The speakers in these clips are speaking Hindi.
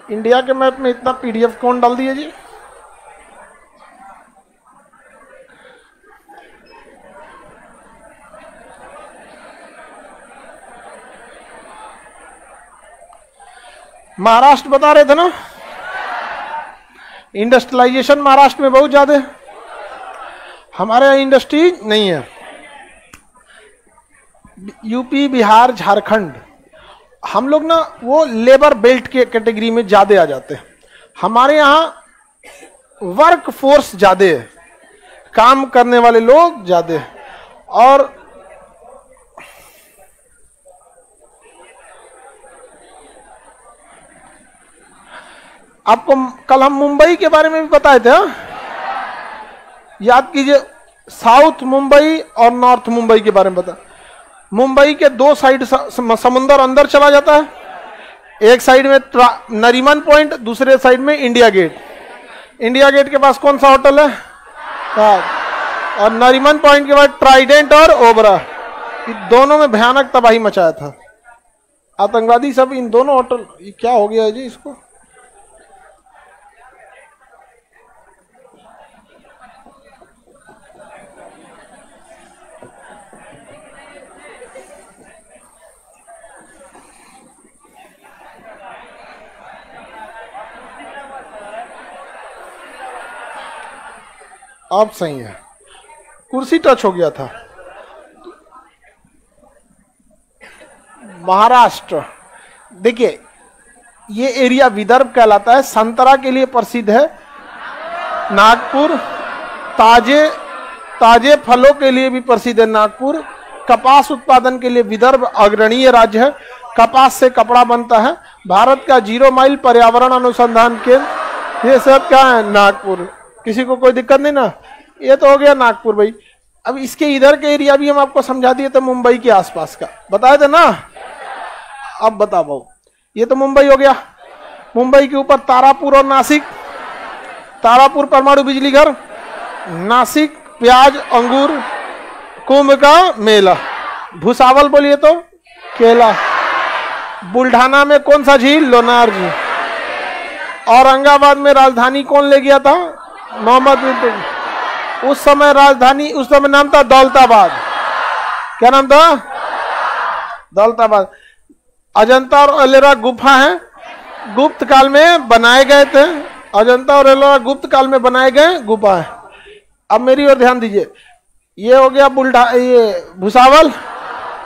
इंडिया के मैप में इतना पीडीएफ कौन डाल दिया जी? महाराष्ट्र बता रहे थे ना, इंडस्ट्रियलाइजेशन महाराष्ट्र में बहुत ज्यादा है, हमारे यहाँ इंडस्ट्री नहीं है। यूपी, बिहार, झारखंड, हम लोग ना वो लेबर बेल्ट के कैटेगरी में ज्यादा आ जाते हैं। हमारे यहाँ वर्क फोर्स ज्यादा है, काम करने वाले लोग ज्यादा है। और आपको कल हम मुंबई के बारे में भी बताए थे, हाँ? याद कीजिए, साउथ मुंबई और नॉर्थ मुंबई के बारे में बता। मुंबई के दो साइड समुंदर अंदर चला जाता है, एक साइड में नरीमन पॉइंट, दूसरे साइड में इंडिया गेट। इंडिया गेट के पास कौन सा होटल है? और नरीमन पॉइंट के बाद ट्राइडेंट और ओबरा, दोनों में भयानक तबाही मचाया था आतंकवादी सब। इन दोनों होटल, क्या हो गया है जी इसको? अब सही है, कुर्सी टच हो गया था। महाराष्ट्र, देखिए ये एरिया विदर्भ कहलाता है, संतरा के लिए प्रसिद्ध है। नागपुर, ताजे फलों के लिए भी प्रसिद्ध है नागपुर। कपास उत्पादन के लिए विदर्भ अग्रणीय राज्य है, कपास से कपड़ा बनता है। भारत का 0 माइल पर्यावरण अनुसंधान केंद्र, ये सब क्या है? नागपुर। किसी को कोई दिक्कत नहीं ना? ये तो हो गया नागपुर भाई। अब इसके इधर के एरिया भी हम आपको समझा दिए थे, मुंबई के आसपास का बताए थे ना। अब बता भाऊ, ये तो मुंबई हो गया। मुंबई के ऊपर तारापुर और नासिक। तारापुर परमाणु बिजली घर, नासिक प्याज अंगूर, कुंभ का मेला। भुसावल बोलिए तो केला। बुल्ढाना में कौन सा झील? लोनार झील। औरंगाबाद में राजधानी कौन ले गया था? मोहम्मद बिन। उस समय राजधानी, उस समय नाम था दौलताबाद। क्या नाम था? दौलताबाद। अजंता और एलोरा गुफा है, गुप्त काल में बनाए गए थे। अजंता और एलोरा गुप्त काल में बनाए गए गुफा है। अब मेरी ओर ध्यान दीजिए, ये हो गया ये भुसावल,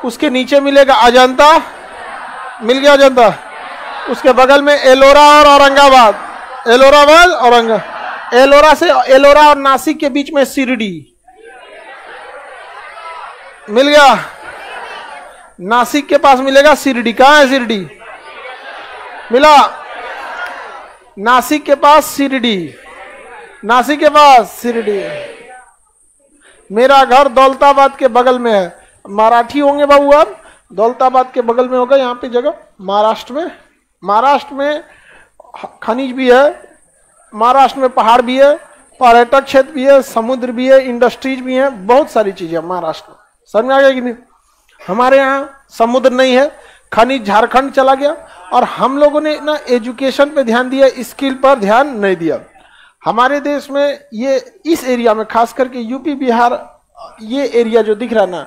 उसके नीचे मिलेगा अजंता, मिल गया अजंता। उसके बगल में एलोरा और औरंगाबाद, एलोराबाद औरंगाबाद। एलोरा और नासिक के बीच में शिरडी मिल गया। नासिक के पास मिलेगा शिरडी। कहां है शिरडी? मिला। नासिक के पास शिरडी, नासिक के पास शिरडी। मेरा घर दौलताबाद के बगल में है। मराठी होंगे बाबू आप? दौलताबाद के बगल में होगा यहाँ पे जगह, महाराष्ट्र में खनिज भी है, महाराष्ट्र में पहाड़ भी है, पर्यटक क्षेत्र भी है, समुद्र भी है, इंडस्ट्रीज भी है, बहुत सारी चीजें महाराष्ट्र में। समझ में आ गया कि नहीं? हमारे यहाँ समुद्र नहीं है, खनिज झारखंड चला गया। और हम लोगों ने ना एजुकेशन पे ध्यान दिया, स्किल पर ध्यान नहीं दिया। हमारे देश में ये इस एरिया में खास करके यूपी बिहार, ये एरिया जो दिख रहा है ना,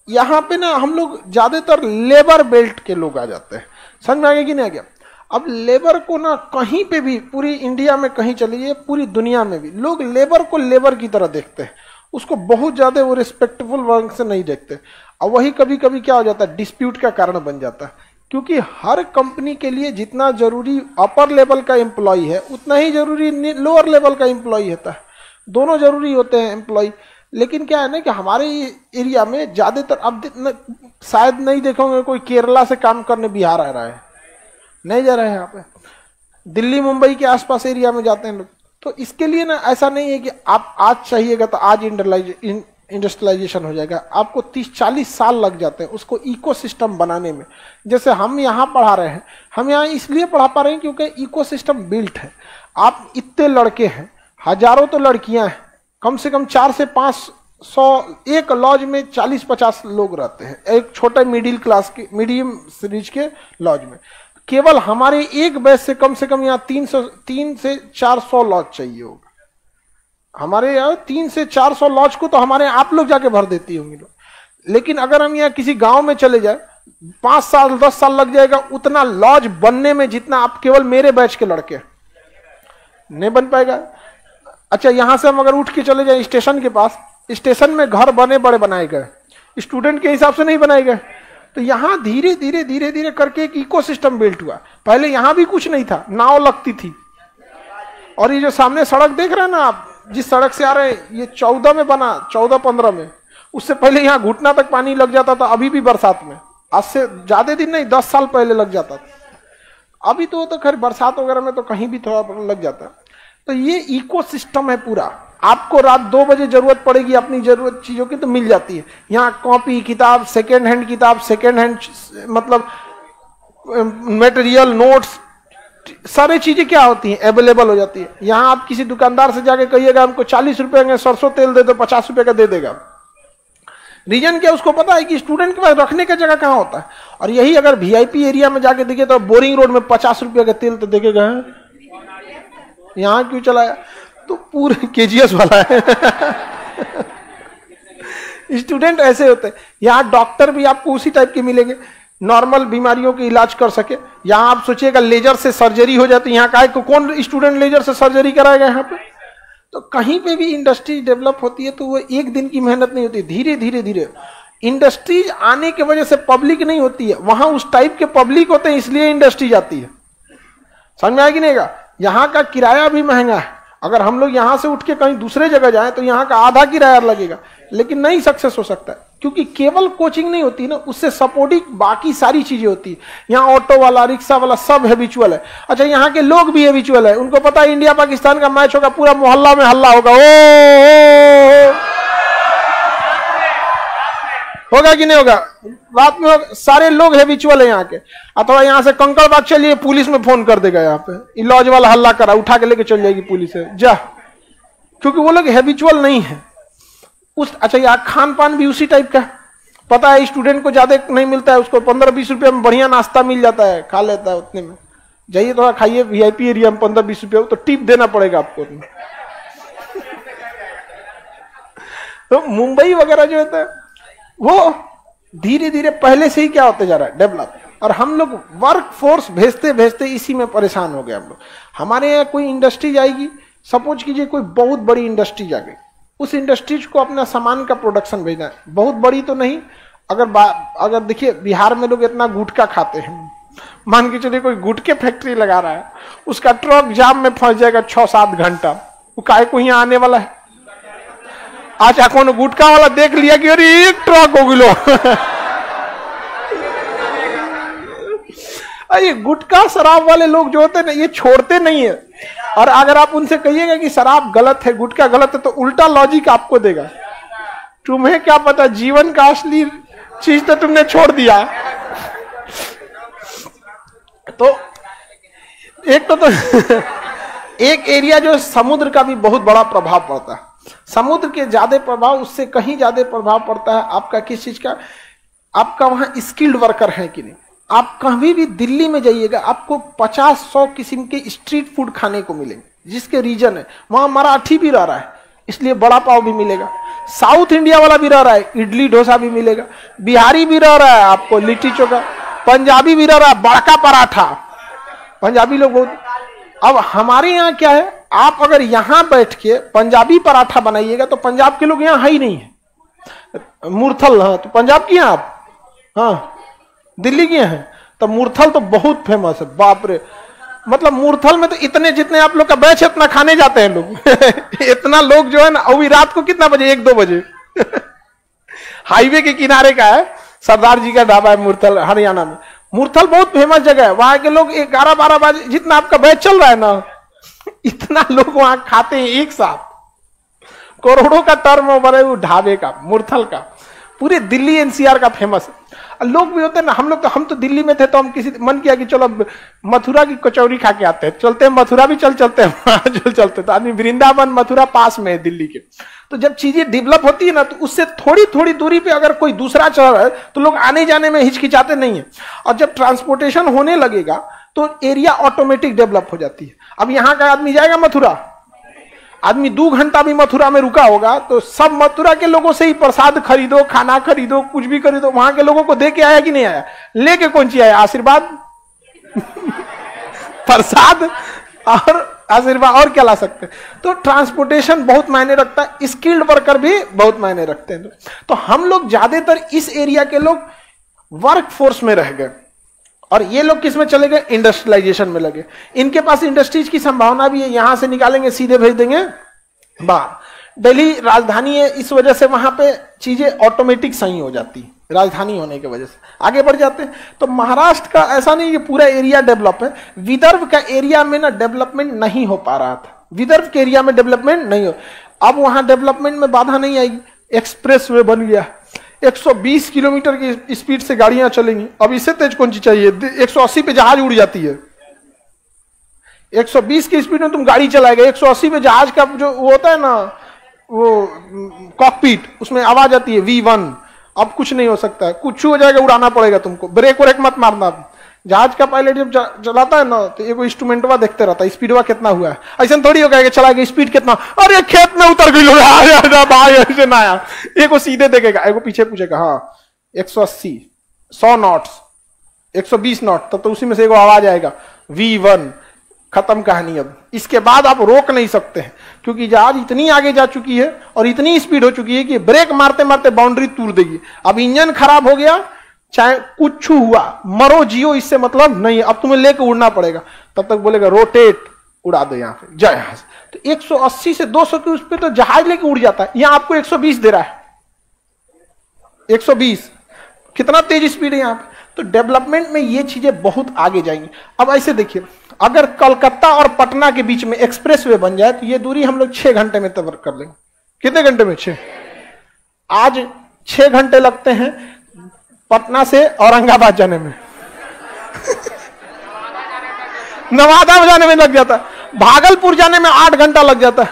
यहाँ पे ना हम लोग ज्यादातर लेबर बेल्ट के लोग आ जाते हैं। समझ में आ गया कि नहीं आ गया? अब लेबर को ना कहीं पे भी, पूरी इंडिया में कहीं चलिए, पूरी दुनिया में भी लोग लेबर को लेबर की तरह देखते हैं, उसको बहुत ज्यादा वो रिस्पेक्टफुल वर्क से नहीं देखते। और वही कभी कभी क्या हो जाता है, डिस्प्यूट का कारण बन जाता है। क्योंकि हर कंपनी के लिए जितना जरूरी अपर लेवल का एम्प्लॉय है, उतना ही जरूरी लोअर लेवल का एम्प्लॉय होता है। दोनों जरूरी होते हैं एम्प्लॉय। लेकिन क्या है ना कि हमारे एरिया में ज्यादातर, अब शायद नहीं देखोगे कोई केरला से काम करने बिहार आ रहा है, नहीं जा रहे हैं यहाँ पे। दिल्ली मुंबई के आसपास एरिया में जाते हैं लोग। तो इसके लिए ना ऐसा नहीं है कि आप आज चाहिएगा तो आज इंडस्ट्रियलाइजेशन हो जाएगा। आपको 30-40 साल लग जाते हैं उसको इकोसिस्टम बनाने में। जैसे हम यहाँ पढ़ा रहे हैं, हम यहाँ इसलिए पढ़ा पा रहे हैं क्योंकि इकोसिस्टम बिल्ट है। आप इतने लड़के हैं, हजारों तो लड़कियां हैं, कम से कम 400 से 500, एक लॉज में 40-50 लोग रहते हैं, एक छोटे मिडिल क्लास के, मीडियम सीरीज के लॉज में। केवल हमारे एक बैच से कम यहाँ 3 से 400 लॉज चाहिए होगा। हमारे यहाँ 3 से 400 लॉज को तो हमारे आप लोग जाके भर देती होंगी लोग। लेकिन अगर हम यहाँ किसी गांव में चले जाए, 5 साल 10 साल लग जाएगा उतना लॉज बनने में जितना आप केवल मेरे बैच के लड़के नहीं बन पाएगा। अच्छा, यहां से हम अगर उठ के चले जाए स्टेशन के पास, स्टेशन में घर बने बड़े बनाए गए, स्टूडेंट के हिसाब से नहीं बनाए गए। तो यहां धीरे धीरे करके एक इकोसिस्टम बिल्ट हुआ। पहले यहां भी कुछ नहीं था, नाव लगती थी। और ये जो सामने सड़क देख रहे हैं ना आप, जिस सड़क से आ रहे हैं, ये 14 में बना, 14-15 में। उससे पहले यहाँ घुटना तक पानी लग जाता था, अभी भी बरसात में। आज से ज्यादा दिन नहीं, 10 साल पहले लग जाता था। अभी तो खैर बरसात वगैरह में तो कहीं भी थोड़ा लग जाता है। तो ये इकोसिस्टम है पूरा। आपको रात 2 बजे जरूरत पड़ेगी अपनी जरूरत चीजों की तो मिल जाती है। यहाँ कॉपी किताब, सेकेंड हैंड किताब, सेकेंड हैंड मतलब मटेरियल, नोट्स, सारी चीजें क्या होती हैं, अवेलेबल हो जाती है। यहाँ आप किसी दुकानदार से जाके कहिएगा हमको 40 रुपए में सरसों तेल दे दो, 50 रुपए का दे देगा। रीजन क्या, उसको पता है कि स्टूडेंट के पास रखने का जगह कहाँ होता है। और यही अगर वीआईपी एरिया में जाके देखे तो बोरिंग रोड में 50 रुपए का तेल तो देखेगा, यहाँ क्यों चलाया, तो पूरे केजीएस वाला है। स्टूडेंट ऐसे होते हैं। यहाँ डॉक्टर भी आपको उसी टाइप के मिलेंगे, नॉर्मल बीमारियों के इलाज कर सके। यहाँ आप सोचिएगा लेजर से सर्जरी हो जाती है, यहाँ का कौन स्टूडेंट लेजर से सर्जरी कराएगा यहाँ पे। तो कहीं पे भी इंडस्ट्री डेवलप होती है तो वो एक दिन की मेहनत नहीं होती, धीरे धीरे इंडस्ट्रीज आने की वजह से पब्लिक नहीं होती है, वहां उस टाइप के पब्लिक होते हैं, इसलिए इंडस्ट्री आती है। समझ में आएगी नहीं का। यहाँ का किराया भी महंगा है। अगर हम लोग यहाँ से उठ के कहीं दूसरे जगह जाएं तो यहाँ का आधा किराया लगेगा, लेकिन नहीं सक्सेस हो सकता है क्योंकि केवल कोचिंग नहीं होती ना, उससे सपोर्टिंग बाकी सारी चीजें होती है। यहाँ ऑटो वाला, रिक्शा वाला सब हैबिचुअल है। अच्छा, यहाँ के लोग भी हैबिचुअल है, उनको पता है इंडिया पाकिस्तान का मैच होगा, पूरा मोहल्ला में हल्ला होगा, ओ होगा कि नहीं होगा, रात में होगा। सारे लोग हैबिचुअल है यहाँ के। अथवा यहाँ से कंकड़बाग चलिए, पुलिस में फोन कर देगा, यहाँ पे लॉज वाला हल्ला करा, उठा के लेके चल जाएगी पुलिस है जा, क्योंकि वो लोग हैबिचुअल नहीं है उस। अच्छा, यहाँ खान पान भी उसी टाइप का, पता है स्टूडेंट को ज्यादा नहीं मिलता है, उसको 15-20 रुपए में बढ़िया नाश्ता मिल जाता है, खा लेता है उतने में। जाइए थोड़ा खाइए वीआईपी एरिया में 15-20 रुपए, तो टिप देना पड़ेगा आपको। तो मुंबई वगैरह जो होता है वो धीरे धीरे पहले से ही क्या होते जा रहा है, डेवलप। और हम लोग वर्क फोर्स भेजते भेजते इसी में परेशान हो गए हम लोग। हमारे यहाँ कोई इंडस्ट्री जाएगी, सपोज कीजिए कोई बहुत बड़ी इंडस्ट्री जा गई, उस इंडस्ट्रीज को अपना सामान का प्रोडक्शन भेजना है, बहुत बड़ी तो नहीं। अगर देखिए बिहार में लोग इतना गुटखा खाते हैं, मान के चलिए कोई गुटके फैक्ट्री लगा रहा है, उसका ट्रक जाम में फंस जाएगा 6-7 घंटा, वो काहे को यहाँ आने वाला है। अच्छा, कौन गुटखा वाला देख लिया कि अरे एक ट्रक हो गिलो। ये गुटखा शराब वाले लोग जो होते हैं ना, ये छोड़ते नहीं है। और अगर आप उनसे कहिएगा कि शराब गलत है, गुटखा गलत है, तो उल्टा लॉजिक आपको देगा। तुम्हें क्या पता, जीवन का असली चीज तो तुमने छोड़ दिया। तो एक एरिया जो समुद्र का भी बहुत बड़ा प्रभाव पड़ता है। समुद्र के ज्यादा प्रभाव, उससे कहीं ज्यादा प्रभाव पड़ता है आपका किस चीज का, आपका वहां स्किल्ड वर्कर है कि नहीं। आप कहीं भी दिल्ली में जाइएगा, आपको 50-100 किस्म के स्ट्रीट फूड खाने को मिलेंगे, जिसके रीजन है वहां मराठी भी रह रहा है, इसलिए बड़ा पाव भी मिलेगा। साउथ इंडिया वाला भी रह रहा है, इडली डोसा भी मिलेगा। बिहारी भी रह रहा है, आपको लिट्टी चोखा। पंजाबी भी रह रहा है, बड़का पराठा। पंजाबी लोग बहुत। अब हमारे यहाँ क्या है, आप अगर यहां बैठ के पंजाबी पराठा बनाइएगा तो पंजाब के लोग यहाँ है ही नहीं है। मुरथल, हाँ, तो पंजाब की हैं आप, हाँ दिल्ली की हैं, तो मुरथल तो बहुत फेमस है, बाप रे। मतलब मुरथल में तो इतने जितने आप लोग का बैच है उतना खाने जाते हैं लोग। इतना लोग जो है ना, अभी रात को कितना बजे, 1-2 बजे। हाईवे के किनारे का है, सरदार जी का ढाबा है मुरथल, हरियाणा में। मुरथल बहुत फेमस जगह है, वहां के लोग 11-12 बजे, जितना आपका बैच चल रहा है ना, इतना लोग वहां खाते हैं एक साथ। करोड़ों का टर्न ओवर है वो ढाबे का, मुरथल का, पूरे दिल्ली एनसीआर का फेमस है। लोग भी होते हैं ना, हम तो दिल्ली में थे तो हम किसी मन किया कि चलो मथुरा की कचौरी खा के आते हैं, चलते हैं मथुरा भी चलते हैं चलते तो आदमी वृंदावन मथुरा पास में है दिल्ली के। तो जब चीजें डेवलप होती है ना तो उससे थोड़ी थोड़ी दूरी पे अगर कोई दूसरा चल रहा है तो लोग आने जाने में हिचकिचाते नहीं है। और जब ट्रांसपोर्टेशन होने लगेगा तो एरिया ऑटोमेटिक डेवलप हो जाती है। अब यहाँ का आदमी जाएगा मथुरा, आदमी 2 घंटा भी मथुरा में रुका होगा तो सब मथुरा के लोगों से ही प्रसाद खरीदो, खाना खरीदो, कुछ भी खरीदो, वहां के लोगों को दे के आया कि नहीं आया? लेके कौन सी आया? आशीर्वाद प्रसाद और आशीर्वाद, और क्या ला सकते हैं? तो ट्रांसपोर्टेशन बहुत मायने रखता है, स्किल्ड वर्कर भी बहुत मायने रखते हैं। तो हम लोग ज्यादातर इस एरिया के लोग वर्क फोर्स में रह गए और ये लोग किस में चले गए? इंडस्ट्रियलाइजेशन में लगे। इनके पास इंडस्ट्रीज की संभावना भी है, यहां से निकालेंगे सीधे भेज देंगे बाहर। दिल्ली राजधानी है, इस वजह से वहां पे चीजें ऑटोमेटिक सही हो जाती है, राजधानी होने की वजह से आगे बढ़ जाते हैं। तो महाराष्ट्र का ऐसा नहीं कि पूरा एरिया डेवलप है, विदर्भ का एरिया में ना डेवलपमेंट नहीं हो पा रहा था, विदर्भ के एरिया में डेवलपमेंट नहीं हो। अब वहां डेवलपमेंट में बाधा नहीं आएगी, एक्सप्रेस वे बन गया, 120 किलोमीटर की स्पीड से गाड़ियां चलेंगी। अब इससे तेज कौन सी चाहिए? 180 पे जहाज उड़ जाती है, 120 की स्पीड में तुम गाड़ी चलाएगा, 180 पे जहाज का जो वो होता है ना, वो कॉकपिट, उसमें आवाज आती है V1। अब कुछ नहीं हो सकता है, कुछ हो जाएगा, उड़ाना पड़ेगा तुमको, ब्रेक व्रेक मत मारना। जहाज का पायलट जब चलाता है ना तो एक इंस्ट्रूमेंटवा देखते रहता है स्पीडवा कितना हुआ है, ऐसा थोड़ी हो गया चलाएगा स्पीड कितना, अरे खेत में उतर गई भाई ऐसे ना आया, एक सीधे देखेगा, एक पीछे पूछेगा हाँ 180 100 नॉट्स 120 नॉट, तब तो उसी में से एक आवाज आएगा V1, खत्म कहानी। अब इसके बाद आप रोक नहीं सकते हैं क्योंकि जहाज इतनी आगे जा चुकी है और इतनी स्पीड हो चुकी है कि ब्रेक मारते मारते बाउंड्री तोड़ देगी। अब इंजन खराब हो गया, चाहे कुछ हुआ, मरो जियो इससे मतलब नहीं, अब तुम्हें लेके उड़ना पड़ेगा। तब तक बोलेगा रोटेट, उड़ा दो यहाँ पे जहाज। तो 180 से 200 की उस पर तो जहाज लेके उड़ जाता है, यहाँ आपको 120 दे रहा है, 120 कितना तेज स्पीड है यहाँ पे। तो डेवलपमेंट में ये चीजें बहुत आगे जाएंगी। अब ऐसे देखिए, अगर कलकत्ता और पटना के बीच में एक्सप्रेस वे बन जाए तो ये दूरी हम लोग 6 घंटे में तय कर लेंगे। कितने घंटे में? 6। आज 6 घंटे लगते हैं पटना से औरंगाबाद जाने में नवादा जाने में लग जाता है, भागलपुर जाने में 8 घंटा लग जाता है।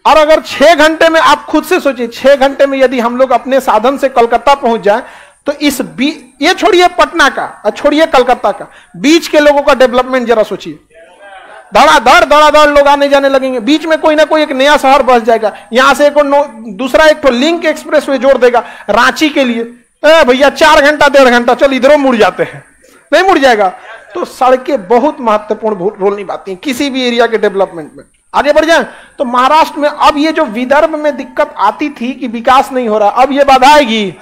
और अगर 6 घंटे में, आप खुद से सोचिए, 6 घंटे में यदि हम लोग अपने साधन से कलकत्ता पहुंच जाए तो इस ये छोड़िए पटना का और छोड़िए कलकत्ता का, बीच के लोगों का डेवलपमेंट जरा सोचिए। धड़ाधड़ लोग आने जाने लगेंगे, बीच में कोई ना कोई एक नया शहर बस जाएगा, यहां से दूसरा एक तो लिंक एक्सप्रेस वे जोड़ देगा रांची के लिए, भैया 4 घंटा 1.5 घंटा, चल इधरों मुड़ जाते हैं, नहीं मुड़ जाएगा। तो सड़कें बहुत महत्वपूर्ण रोल निभाती हैं किसी भी एरिया के डेवलपमेंट में। आगे बढ़ जाए तो महाराष्ट्र में अब ये जो विदर्भ में दिक्कत आती थी कि विकास नहीं हो रहा, अब ये बाधा आएगी।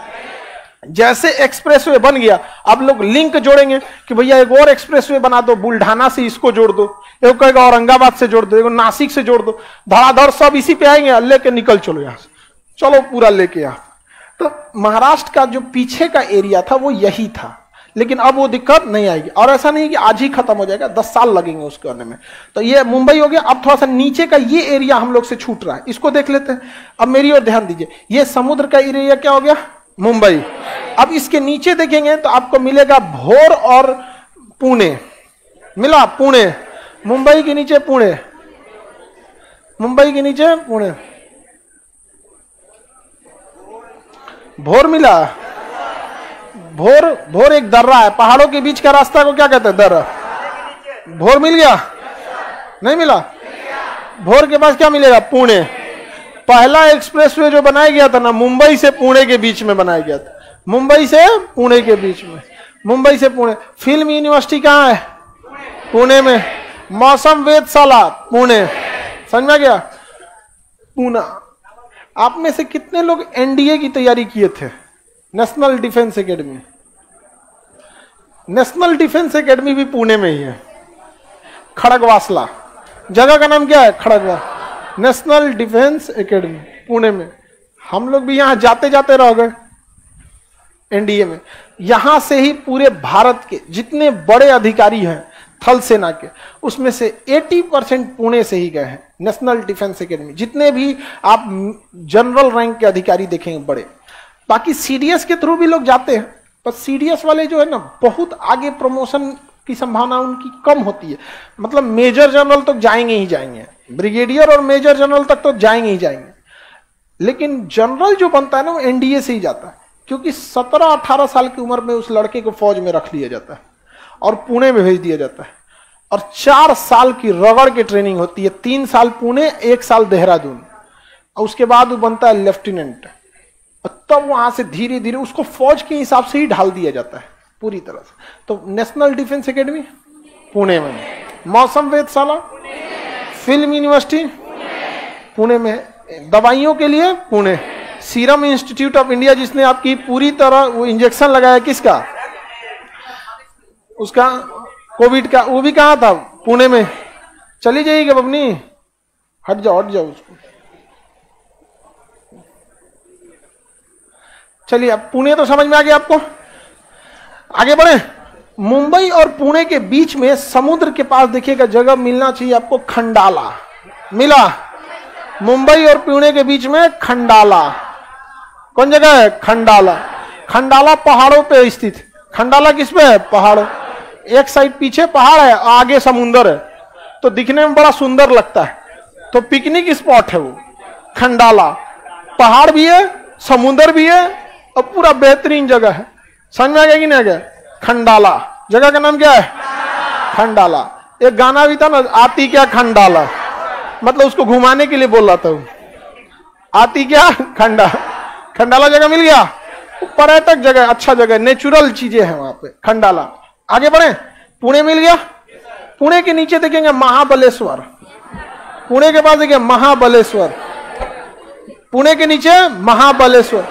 जैसे एक्सप्रेसवे बन गया, अब लोग लिंक जोड़ेंगे कि भैया एक और एक्सप्रेसवे बना दो, बुल्ढाना से इसको जोड़ दो, एक कहेगा औरंगाबाद से जोड़ दो, एक नासिक से जोड़ दो, धड़ाधड़ सब इसी पे आएंगे, लेके निकल चलो यहां से, चलो पूरा लेके यहां। तो महाराष्ट्र का जो पीछे का एरिया था वो यही था, लेकिन अब वो दिक्कत नहीं आएगी। और ऐसा नहीं कि आज ही खत्म हो जाएगा, 10 साल लगेंगे उसको करने में। तो ये मुंबई हो गया। अब थोड़ा सा नीचे का ये एरिया हम लोग से छूट रहा है, इसको देख लेते हैं। अब मेरी ओर ध्यान दीजिए, ये समुद्र का एरिया क्या हो गया? मुंबई। अब इसके नीचे देखेंगे तो आपको मिलेगा भोर और पुणे, मिला पुणे, मुंबई के नीचे पुणे, मुंबई के नीचे पुणे, भोर मिला। भोर एक दर्रा है, पहाड़ों के बीच का रास्ता को क्या कहते हैं? दर्रा। भोर मिल गया? नहीं मिला? भोर के पास क्या मिलेगा? पुणे। पहला एक्सप्रेसवे जो बनाया गया था ना, मुंबई से पुणे के बीच में बनाया गया था, मुंबई से पुणे के बीच में, मुंबई से पुणे। फिल्म यूनिवर्सिटी कहाँ है? पुणे में। मौसम वेधशाला पुणे, समझ में गया? पुणे। आप में से कितने लोग एनडीए की तैयारी किए थे? National defence academy, national defence academy भी पुणे में ही है। खड़गवासला जगह का नाम क्या है? Khadgawa. National defence academy Pune में। हम लोग भी यहां जाते जाते रह गए एनडीए में। यहां से ही पूरे भारत के जितने बड़े अधिकारी हैं थल सेना के, उसमें से 80% पुणे से ही गए हैं। नेशनल डिफेंस एकेडमी, जितने भी आप जनरल रैंक के अधिकारी देखेंगे बड़े, बाकी सीडीएस के थ्रू भी लोग जाते हैं, पर सीडीएस वाले जो है ना बहुत आगे प्रमोशन की संभावना उनकी कम होती है। मतलब मेजर जनरल तक जाएंगे ही जाएंगे, ब्रिगेडियर और मेजर जनरल तक तो जाएंगे ही जाएंगे, लेकिन जनरल जो बनता है ना वो एनडीए से ही जाता है, क्योंकि 17-18 साल की उम्र में उस लड़के को फौज में रख लिया जाता है और पुणे में भेज दिया जाता है, और 4 साल की रगड़ की ट्रेनिंग होती है, 3 साल पुणे, 1 साल देहरादून, और उसके बाद वो बनता है लेफ्टिनेंट। तब वहां से धीरे धीरे उसको फौज के हिसाब से ही ढाल दिया जाता है पूरी तरह से। तो नेशनल डिफेंस एकेडमी पुणे में, मौसम वेधशाला, फिल्म यूनिवर्सिटी पुणे में, दवाइयों के लिए Pune, serum institute of India जिसने आपकी पूरी तरह वो इंजेक्शन लगाया किसका, उसका कोविड का, वो भी कहाँ था, पुणे में। चली जाइएगा बबनी, हट जाओ उसको। चलिए अब पुणे तो समझ में आ गया आपको, आगे बढ़े। मुंबई और पुणे के बीच में समुद्र के पास देखिएगा जगह मिलना चाहिए आपको, खंडाला मिला। मुंबई और पुणे के बीच में खंडाला, कौन जगह है, खंडाला। खंडाला पहाड़ों पे स्थित, खंडाला किस पे है, पहाड़ों, एक साइड पीछे पहाड़ है, आगे समुंदर है, तो दिखने में बड़ा सुंदर लगता है, तो पिकनिक स्पॉट है वो खंडाला, पहाड़ भी है, समुंदर भी है, और पूरा बेहतरीन जगह है। समझ में आ गया कि नहीं आ गया, खंडाला जगह का नाम क्या है, खंडाला। एक गाना भी था ना, आती क्या खंडाला, मतलब उसको घुमाने के लिए बोल रहा था वो, आती क्या खंडाला जगह मिल गया, पर्यटक जगह, अच्छा जगह, नेचुरल चीजें हैं वहां पे, खंडाला। आगे बढ़े, पुणे मिल गया। पुणे के नीचे देखेंगे महाबलेश्वर, पुणे के पास देखिए महाबलेश्वर, पुणे के नीचे महाबलेश्वर,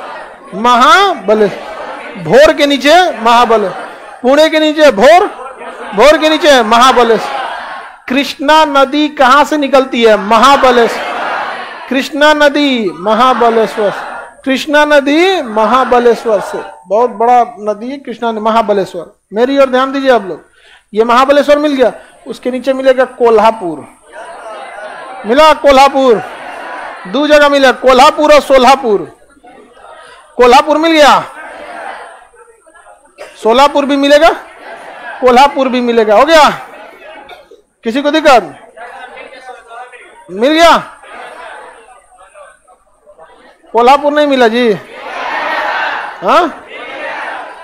भोर के नीचे महाबलेश्वर, पुणे के नीचे भोर के नीचे महाबलेश्वर। कृष्णा नदी कहां से निकलती है, महाबलेश्वर, कृष्णा नदी महाबलेश्वर, कृष्णा नदी महाबलेश्वर से, बहुत बड़ा नदी है कृष्णा नदी, महाबलेश्वर। मेरी ओर ध्यान दीजिए आप लोग, ये महाबलेश्वर मिल गया, उसके नीचे मिलेगा कोल्हापुर, मिला कोल्हापुर, 2 जगह मिला, कोल्हापुर और सोलापुर। कोल्हापुर मिल गया, सोलापुर भी मिलेगा, कोल्हापुर भी मिलेगा, हो गया, किसी को दिक्कत, मिल गया। कोल्हापुर नहीं मिला जी, हाँ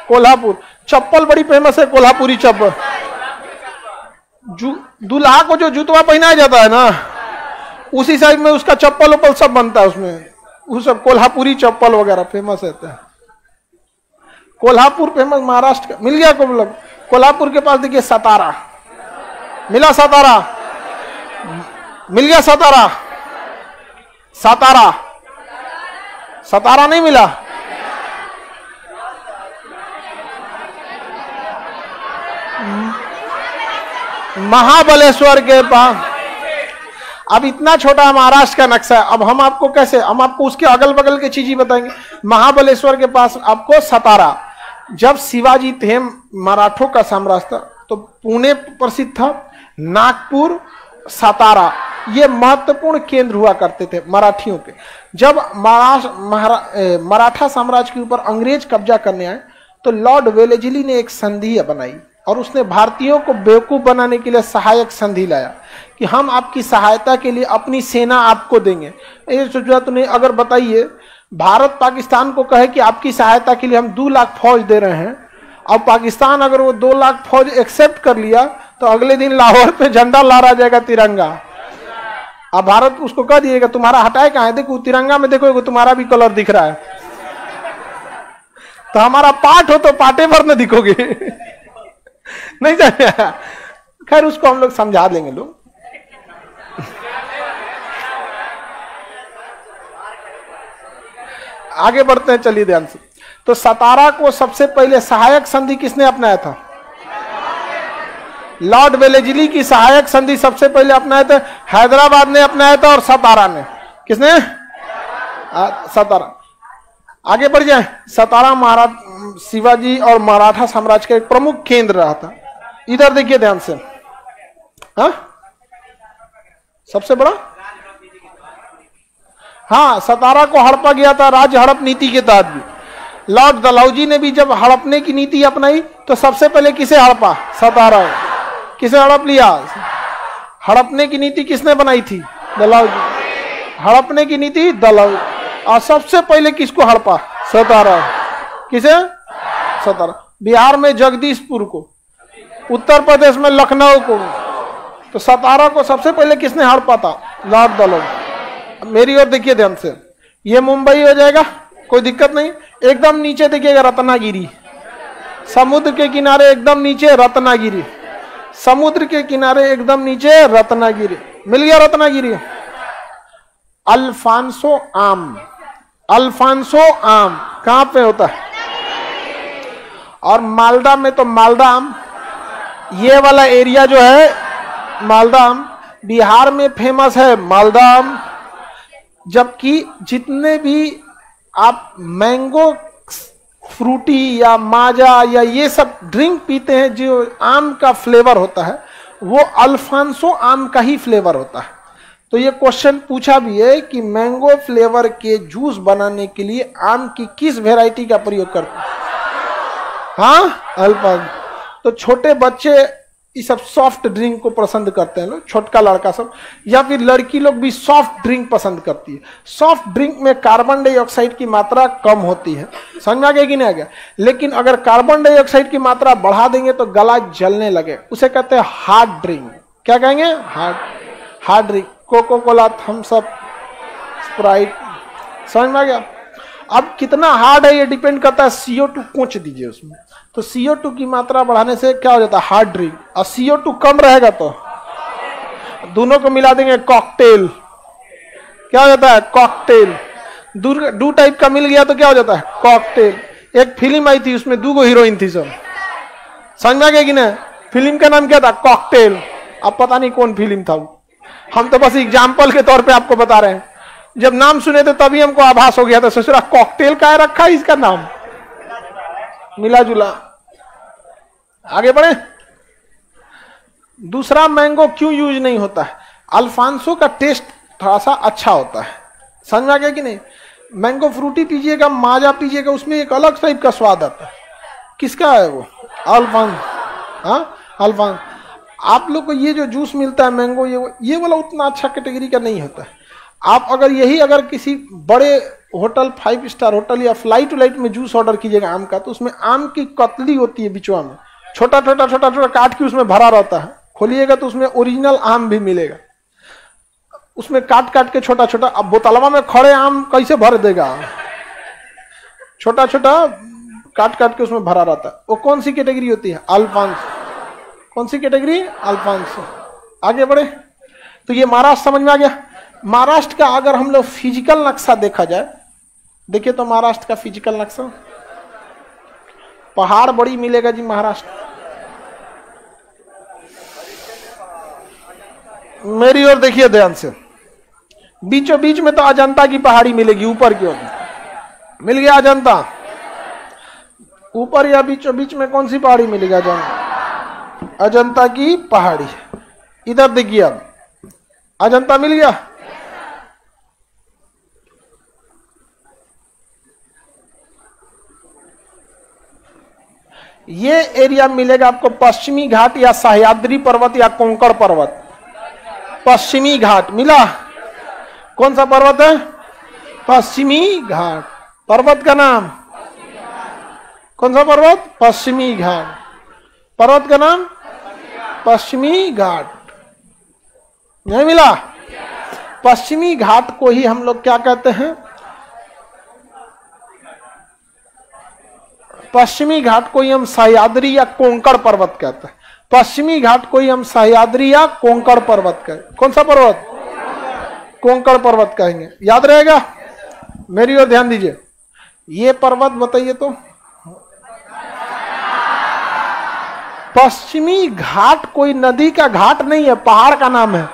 कोल्हापुर, चप्पल बड़ी फेमस है कोल्हापुरी चप्पल, दूल्हा को जो जूतवा पहनाया जाता है ना, उसी साइड में उसका चप्पल उप्पल सब बनता है उसमें, वो सब कोल्हापुरी चप्पल वगैरह फेमस रहता है। कोल्हापुर फेमस महाराष्ट्र का, मिल गया कोल्हापुर के पास देखिए सतारा, मिला सतारा, मिल गया सतारा, सतारा नहीं मिला, महाबलेश्वर के पास। अब इतना छोटा महाराष्ट्र का नक्शा है, अब हम आपको कैसे, हम आपको उसके अगल बगल की चीजें बताएंगे। महाबलेश्वर के पास आपको सतारा, जब शिवाजी थे, मराठों का साम्राज्य था, तो पुणे प्रसिद्ध था, नागपुर, सतारा ये महत्वपूर्ण केंद्र हुआ करते थे मराठियों के। जब मराठा साम्राज्य के ऊपर अंग्रेज कब्जा करने आए, तो लॉर्ड वेलेस्ली ने एक संधि बनाई, और उसने भारतीयों को बेवकूफ बनाने के लिए सहायक संधि लाया कि हम आपकी सहायता के लिए अपनी सेना आपको देंगे। ये सोचा तो नहीं, अगर बताइए भारत पाकिस्तान को कहे कि आपकी सहायता के लिए हम 2 लाख फौज दे रहे हैं, और पाकिस्तान अगर वो 2 लाख फौज एक्सेप्ट कर लिया, तो अगले दिन लाहौर पे झंडा लहरा जाएगा, तिरंगा। अब भारत उसको कह दिएगा तुम्हारा हटाए कहाँ है, देखो तिरंगा में देखो तुम्हारा भी कलर दिख रहा है, तो हमारा पाठ हो तो पाटे पर न दिखोगे नहीं जाने। खैर उसको हम लोग समझा देंगे लोग। आगे बढ़ते हैं, चलिए ध्यान से। तो सतारा को सबसे पहले सहायक संधि किसने अपनाया था, लॉर्ड वेलेस्ली की सहायक संधि सबसे पहले अपनाया था, हैदराबाद ने अपनाया था, और सतारा ने, किसने, सतारा। आगे बढ़ जाए, सतारा शिवाजी और मराठा साम्राज्य का एक प्रमुख केंद्र रहा था। इधर देखिए ध्यान से, हाँ सबसे बड़ा, हाँ सतारा को हड़पा गया था राज्य हड़प नीति के तहत भी। लॉर्ड डलहौजी ने भी जब हड़पने की नीति अपनाई तो सबसे पहले किसे हड़पा? सतारा। किसे हड़प लिया? हड़पने की नीति किसने बनाई थी? डलहौजी। हड़पने की नीति डलहौजी। और सबसे पहले किसको हड़पा? सतारा। किसे? सतारा। बिहार में जगदीशपुर को, उत्तर प्रदेश में लखनऊ को, तो सतारा को सबसे पहले किसने हड़पा था? लॉर्ड डलहौजी। मेरी ओर देखिए ध्यान से, ये मुंबई हो जाएगा, कोई दिक्कत नहीं। एकदम नीचे देखिएगा रत्नागिरी, समुद्र के किनारे एकदम नीचे रत्नागिरी, समुद्र के किनारे एकदम नीचे रत्नागिरी। मिल गया रत्नागिरी। अल्फांसो आम, अल्फांसो आम कहां पे होता है? और मालदा में तो मालदा आम, ये वाला एरिया जो है मालदा आम, बिहार में फेमस है मालदा आम। जबकि जितने भी आप मैंगो फ्रूटी या माजा या ये सब ड्रिंक पीते हैं जो आम का फ्लेवर होता है, वो अल्फांसो आम का ही फ्लेवर होता है। तो ये क्वेश्चन पूछा भी है कि मैंगो फ्लेवर के जूस बनाने के लिए आम की किस वेराइटी का प्रयोग करते हैं? हाँ अल्फांसो। तो छोटे बच्चे ये सब सॉफ्ट ड्रिंक को पसंद करते हैं लोग, छोटका लड़का सब, या फिर लड़की लोग भी सॉफ्ट ड्रिंक पसंद करती है। सॉफ्ट ड्रिंक में कार्बन डाइऑक्साइड की मात्रा कम होती है, समझ में आ गया कि नहीं आ गया? लेकिन अगर कार्बन डाइऑक्साइड की मात्रा बढ़ा देंगे तो गला जलने लगे, उसे कहते हैं हार्ड ड्रिंक। क्या कहेंगे? Hard drink. Coca Cola, Thums Up, Sprite, समझ में आ गया? अब कितना हार्ड है ये डिपेंड करता है, CO2 कोच दीजिए उसमें, तो CO2 की मात्रा बढ़ाने से क्या हो जाता है? Hard drink. और CO2 कम रहेगा तो दोनों को मिला देंगे कॉकटेल। क्या हो जाता है? कॉकटेल। दो टाइप का मिल गया तो क्या हो जाता है? कॉकटेल। एक फिल्म आई थी उसमें 2 हीरोइन थी सब, समझ में आ गया कि नहीं? फिल्म का नाम क्या था? कॉकटेल। अब पता नहीं कौन फिल्म था वो, हम तो बस एग्जाम्पल के तौर पे आपको बता रहे हैं। जब नाम सुने थे तभी हमको आभास हो गया था, सोच रहा कॉकटेल का रखा है इसका नाम, मिला जुला। आगे बढ़े। दूसरा, मैंगो क्यों यूज नहीं होता है? अल्फांसो का टेस्ट थोड़ा सा अच्छा होता है, समझ में आ गया कि नहीं? मैंगो फ्रूटी पीजिएगा, माजा पीजिएगा, उसमें एक अलग टाइप का स्वाद आता है। किसका है वो? अल्फांसो। हाँ अल्फांसो। आप लोग को ये जो जूस मिलता है मैंगो, ये वाला उतना अच्छा कैटेगरी का नहीं होता है। आप अगर किसी बड़े होटल, 5 स्टार होटल या फ्लाइट टू लाइट में जूस ऑर्डर कीजिएगा आम का, तो उसमें आम की कतली होती है बिचवा में, छोटा छोटा काट के उसमें भरा रहता है। खोलिएगा तो उसमें ओरिजिनल आम भी मिलेगा, उसमें काट के छोटा छोटा। अब बोतलवा में खड़े आम कैसे भर देगा? छोटा छोटा काट के उसमें भरा रहता है। वो कौन सी कैटेगरी होती है? अल्फांसो। कौन सी कैटेगरी? अल्फांसो। आगे बढ़े। तो ये महाराष्ट्र समझ में आ गया। महाराष्ट्र का अगर हम लोग फिजिकल नक्शा देखा जाए, देखिए तो महाराष्ट्र का फिजिकल नक्शा, पहाड़ बड़ी मिलेगा जी महाराष्ट्र। मेरी ओर देखिए ध्यान से, बीचों बीच में तो अजंता की पहाड़ी मिलेगी, ऊपर की ओर मिल गया अजंता। ऊपर या बीचों बीच में कौन सी पहाड़ी मिलेगी? अजंता की पहाड़ी। इधर देखिए, अब अजंता मिल गया। ये एरिया मिलेगा आपको पश्चिमी घाट या सह्याद्री पर्वत या कोंकण पर्वत। पश्चिमी घाट मिला। कौन सा पर्वत है? पश्चिमी घाट। पर्वत का नाम कौन सा पर्वत? पश्चिमी घाट। पर्वत का नाम पश्चिमी घाट। नहीं मिला? पश्चिमी घाट को ही हम लोग क्या कहते हैं? पश्चिमी घाट को ही हम सह्याद्री या कोंकण पर्वत कहते हैं। पश्चिमी घाट को ही हम सह्याद्री या कोंकण पर्वत कहें। कौन सा पर्वत? कोंकण पर्वत कहेंगे। याद रहेगा? मेरी ओर ध्यान दीजिए। ये पर्वत बताइए तो। पश्चिमी घाट कोई नदी का घाट नहीं है, पहाड़ का नाम है।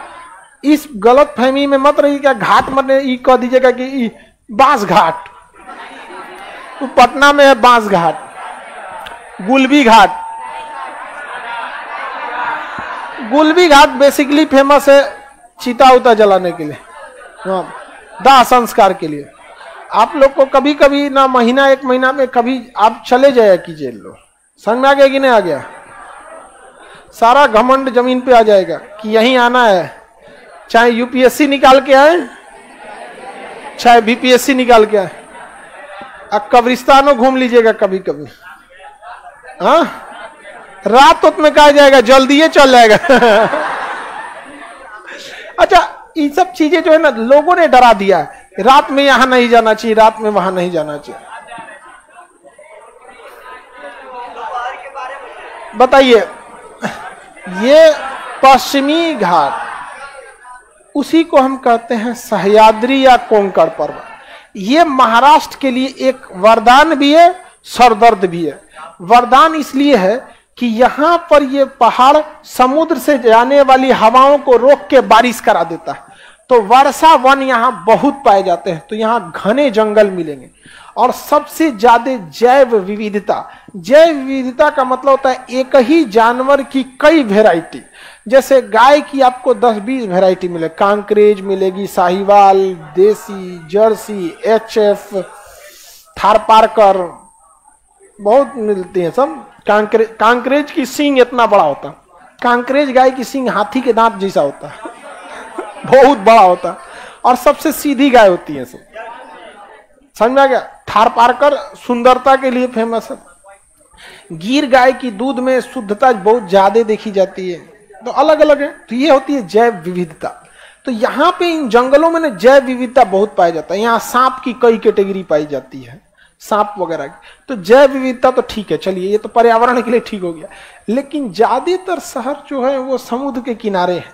इस गलत फहमी में मत रहिए क्या घाट मत कह दीजिएगा कि बांस घाट। तो पटना में है बांस घाट, गुलबी घाट। गुलबी घाट बेसिकली फेमस है चिता उता जलाने के लिए, दाह संस्कार के लिए। आप लोग को कभी कभी ना महीना एक महीना में कभी आप चले जाया कीजिए, लो समझ में आ गया कि नहीं आ गया? सारा घमंड जमीन पे आ जाएगा कि यहीं आना है, चाहे यूपीएससी निकाल के आए चाहे बीपीएससी निकाल के आए। अब कब्रिस्तानों घूम लीजिएगा कभी कभी, हाँ रात उत में कहा जाएगा जल्दी ये चल जाएगा। अच्छा ये सब चीजें जो है ना लोगों ने डरा दिया है, रात में यहां नहीं जाना चाहिए, रात में वहां नहीं जाना चाहिए। बताइए ये पश्चिमी घाट, उसी को हम कहते हैं सह्याद्री या कोंकण पर्वत। ये महाराष्ट्र के लिए एक वरदान भी है, सरदर्द भी है। वरदान इसलिए है कि यहां पर ये पहाड़ समुद्र से जाने वाली हवाओं को रोक के बारिश करा देता है, तो वर्षा वन यहां बहुत पाए जाते हैं, तो यहां घने जंगल मिलेंगे। और सबसे ज्यादा जैव विविधता, जैव विविधता का मतलब होता है एक ही जानवर की कई वेराइटी। जैसे गाय की आपको 10-20 वेराइटी मिले, कांकरेज मिलेगी, साहिवाल, देसी, जर्सी, एचएफ, थारपारकर, बहुत मिलती है सब। कांकरेज की सींग इतना बड़ा होता है, कांकरेज गाय की सींग हाथी के दांत जैसा होता है, बहुत बड़ा होता है, और सबसे सीधी गाय होती है सब। समझ में आ गया? थारपारकर सुंदरता के लिए फेमस है। गिर गाय की दूध में शुद्धता बहुत ज्यादा देखी जाती है, तो अलग अलग है। तो ये होती है जैव विविधता। तो यहाँ पे इन जंगलों में ना जैव विविधता बहुत पाया जाता है। यहाँ सांप की कई कैटेगरी पाई जाती है, सांप वगैरह की। तो जैव विविधता तो ठीक है, चलिए ये तो पर्यावरण के लिए ठीक हो गया। लेकिन ज्यादातर शहर जो है वो समुद्र के किनारे हैं,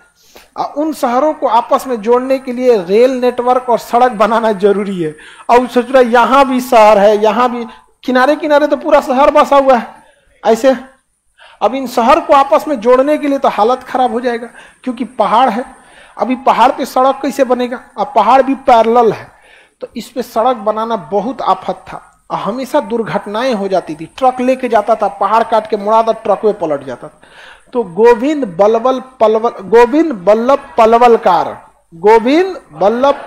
और उन शहरों को आपस में जोड़ने के लिए रेल नेटवर्क और सड़क बनाना जरूरी है। और सोच रहा है यहाँ भी शहर है, यहाँ भी किनारे किनारे तो पूरा शहर बसा हुआ है ऐसे। अब इन शहर को आपस में जोड़ने के लिए तो हालत खराब हो जाएगा, क्योंकि पहाड़ है। अभी पहाड़ पे सड़क कैसे बनेगा? अब पहाड़ भी पैरेलल है, तो इस पे सड़क बनाना बहुत आफत था। हमेशा दुर्घटनाएं हो जाती थी। ट्रक लेके जाता था, पहाड़ काट के मुड़ा था, ट्रक में पलट जाता था। तो गोविंद बल्लभ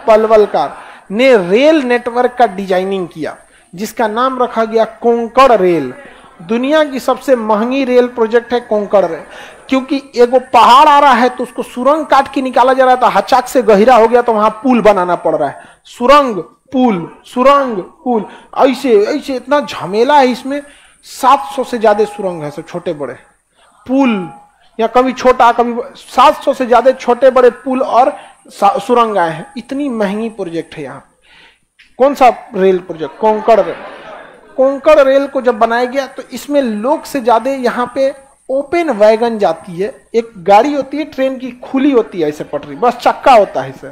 पलवलकार ने रेल नेटवर्क का डिजाइनिंग किया, जिसका नाम रखा गया कोंकण रेल। दुनिया की सबसे महंगी रेल प्रोजेक्ट है कोंकण रेल, क्योंकि एगो पहाड़ आ रहा है तो उसको सुरंग काट के निकाला जा रहा था, हचाक से गहिरा हो गया तो वहां पुल बनाना पड़ रहा है। सुरंग पुल ऐसे ऐसे इतना झमेला है इसमें। 700 से ज्यादा सुरंग है, सब छोटे बड़े पुल, या कभी छोटा कभी 700 से ज्यादा छोटे बड़े पुल और सुरंग आए हैं। इतनी महंगी प्रोजेक्ट है यहाँ। कौन सा rail project? Konkan rail. Konkan rail को जब बनाया गया तो इसमें लोग से ज्यादा यहाँ पे ओपन वैगन जाती है। एक गाड़ी होती है ट्रेन की, खुली होती है ऐसे पटरी, बस चक्का होता है इसे।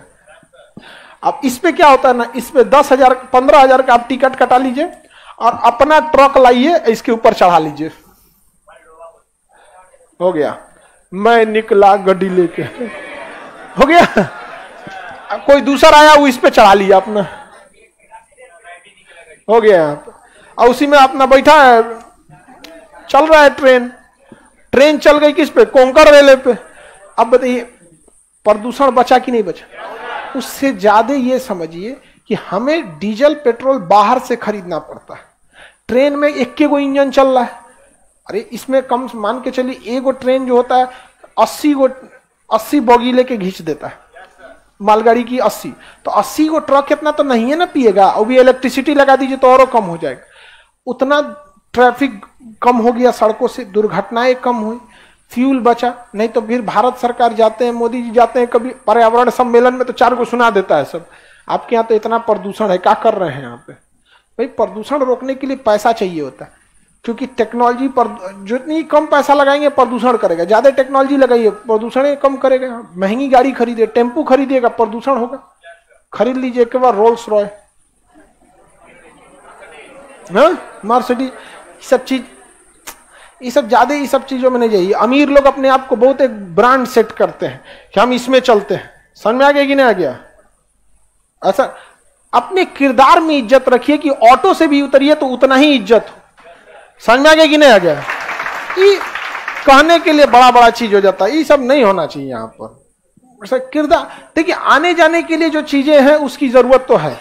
अब इस पे क्या होता है ना, इस पे 10,000 15,000 का आप टिकट कटा लीजिए और अपना ट्रक लाइए, इसके ऊपर चढ़ा लीजिए, हो गया। मैं निकला गड्डी लेके, हो गया। कोई दूसरा आया वो इस पे चढ़ा लिया अपना, हो गया। और उसी में अपना बैठा है, चल रहा है ट्रेन चल गई किस पे? कोंकण रेलवे पे। अब बताइए प्रदूषण बचा कि नहीं बचा? उससे ज्यादा ये समझिए कि हमें डीजल पेट्रोल बाहर से खरीदना पड़ता है। ट्रेन में एक के गो इंजन चल रहा है। अरे इसमें कम मान के चलिए एगो ट्रेन जो होता है 80 बोगी लेके खींच देता है, मालगाड़ी की 80। तो 80 गो ट्रक इतना तो नहीं है ना पिएगा, और भी इलेक्ट्रिसिटी लगा दीजिए तो और कम हो जाएगा। उतना ट्रैफिक कम हो गया, सड़कों से दुर्घटनाएं कम हुई, फ्यूल बचा। नहीं तो फिर भारत सरकार जाते हैं, मोदी जी जाते हैं कभी पर्यावरण सम्मेलन में तो 4 को सुना देता है सब, आपके यहाँ तो इतना प्रदूषण है, क्या कर रहे हैं यहाँ पे? भाई प्रदूषण रोकने के लिए पैसा चाहिए होता है, क्योंकि टेक्नोलॉजी पर जितनी कम पैसा लगाएंगे प्रदूषण करेगा, ज्यादा टेक्नोलॉजी लगाइए प्रदूषण कम करेगा। महंगी गाड़ी खरीदिए, टेम्पू खरीदिएगा, प्रदूषण होगा। खरीद लीजिए एक बार रोल्स रॉय, मर्सिडीज, सब चीज, ये सब ज्यादा ये सब चीजों में नहीं जाइए। अमीर लोग अपने आप को बहुत एक ब्रांड सेट करते हैं कि हम इसमें चलते हैं। समझ में आ गया कि नहीं आ गया? ऐसा अपने किरदार में इज्जत रखिए कि ऑटो से भी उतरिए तो उतना ही इज्जत हो। समझ में आ गया कि नहीं आ गया? कहने के लिए बड़ा बड़ा चीज हो जाता है। ये सब नहीं होना चाहिए यहाँ पर। किरदार देखिए, आने जाने के लिए जो चीजें हैं उसकी जरूरत तो है।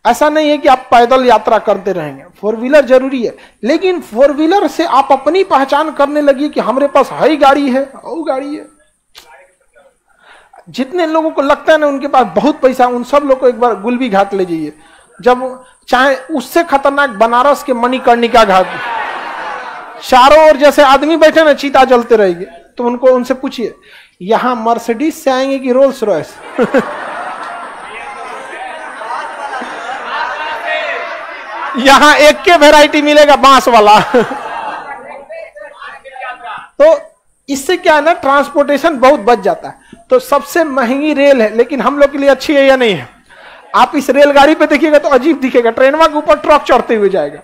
ऐसा नहीं है कि आप पैदल यात्रा करते रहेंगे, फोर व्हीलर जरूरी है, लेकिन फोर व्हीलर से आप अपनी पहचान करने लगिए कि हमारे पास है गाड़ी है, वो गाड़ी है। जितने लोगों को लगता है ना उनके पास बहुत पैसा, उन सब लोगों को एक बार गुलबी घाट ले जाइए, जब चाहे उससे खतरनाक बनारस के मणिकर्णिका घाट, चारों ओर जैसे आदमी बैठे ना चीता जलते रहेंगे, तो उनको उनसे पूछिए यहां मर्सिडीज से आएंगे कि रोल्स रॉयस? यहां एक के वैरायटी मिलेगा बांस वाला। तो इससे क्या है ना, ट्रांसपोर्टेशन बहुत बच जाता है। तो सबसे महंगी रेल है, लेकिन हम लोग के लिए अच्छी है या नहीं है? आप इस रेलगाड़ी पे देखिएगा तो अजीब दिखेगा, ट्रेनवा के ऊपर ट्रक चढ़ते हुए जाएगा,